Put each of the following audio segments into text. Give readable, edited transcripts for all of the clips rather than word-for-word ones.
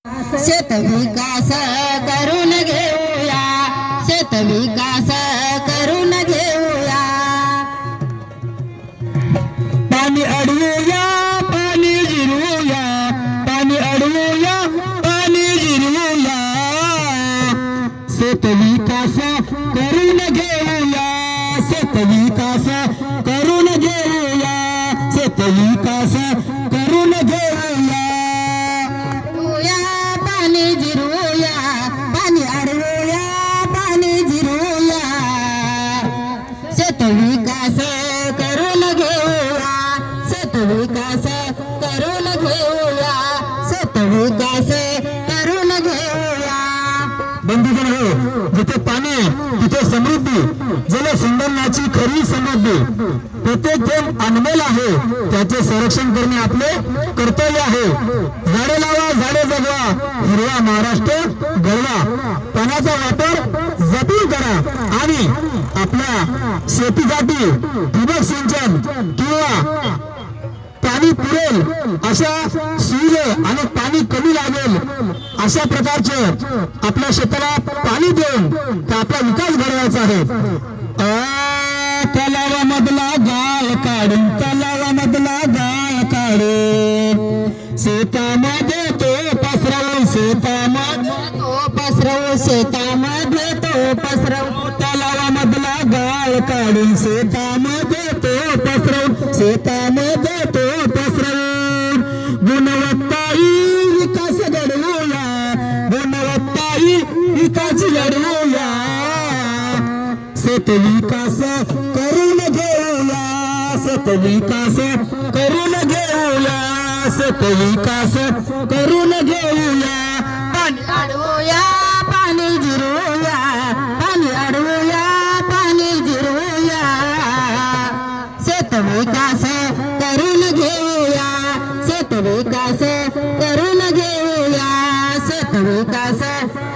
शेत विकास करून घेऊया, शेत विकास करून घेऊया. पाणी अडवूया, पाणी जिरवूया, पाणी अडवूया, पाणी जिरवूया. शेत विकास करून घेऊया, शेत विकास करून घेऊया, शेत विकास करून घेऊया. पाणी जिरवूया, पाणी अडवूया, पाणी जिरवूया. शेत विकास करून घेऊया, शेत विकास करून घेऊया, शेत विकास करून घेऊया. बंधुजन हो, जिथे पाणी तिथे समृद्धी, जलसंधारणाची खरी समृद्धी. प्रत्येक थेंब अनमोल आहे, त्याचे संरक्षण करणे आपले कर्तव्य आहे. झाडे लावा, झाडे जगवा, हिरवा महाराष्ट्र घडवा. पाण्याचा वापर जपून करा आणि आपल्या शेतीसाठी ठिबक सिंचन किंवा पाणी पुरेल अशा सुविधा आणि पाणी कमी लागेल अशा प्रकारचे आपल्या शेताला पाणी देऊन आपला विकास घडवायचा आहे. तलावामधला गाळ काढून, तलावामधला गाळ काढून, शेतामध्ये तो पसरवू, शेतामध्ये तो पसरवू, शेतामध्ये तो पसरवू. तलावामधला गाळ काढून, शेतामध्ये तो पसरवू, शेतामध्ये तो पसरवून. गुणवत्ताही विकास घडवूया, गुणवत्ताही विकास घडवूया. शेत विकास करून घेऊया, शेत विकास करून घेऊया, शेत विकास करून घेऊया. पाणी अडवूया, पाणी जिरवूया, पाणी अडवूया, पाणी जिरवूया. शेत विकास करून घेऊया, शेत विकास करून घेऊया, शेत विकास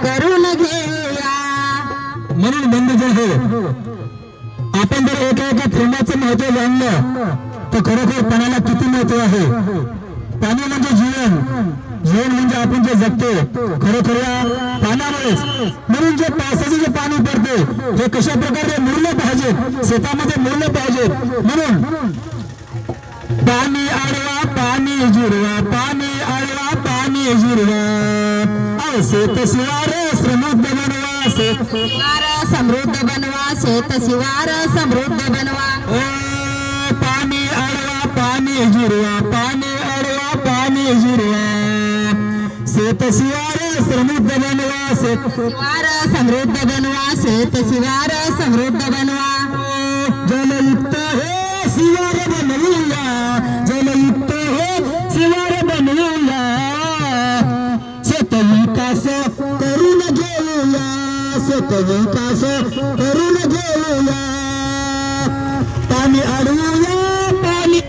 करून घेऊया. म्हणून बंधुजन हो, आपण जर एका थेंबाचं महत्व जाणलं तर खरोखर पाण्याला किती महत्व आहे. पाणी म्हणजे जीवन, जीवन म्हणजे आपण जे जगतो खरोखर या पाण्यामुळेच. म्हणून जे पावसाचे जे पाणी पडते हे कशा प्रकारे मुरलं पाहिजे, शेतामध्ये मुरलं पाहिजे. म्हणून पाणी अडवा, पाणी जिरवा, पाणी अडवा, पाणी जिरवा. शेत शिवार समृद्ध बनवा, शेत शिवार समृद्ध बनवा, शेत शिवार समृद्ध बनवा. पाणी अडवा, पाणी जिरवा, पाणी अडवा, पाणी जिरवा. शेत शिवार समृद्ध बनवा, शेत शिवार समृद्ध बनवा, शेत शिवार समृद्ध बनवा. जलयुक्त हे शिवार बनवूया, जलयुक्त हे शिवार बनवूया. शेत विकास करून घेऊया, शेत विकास करून घेऊया. पाणी अडवूया, पाणी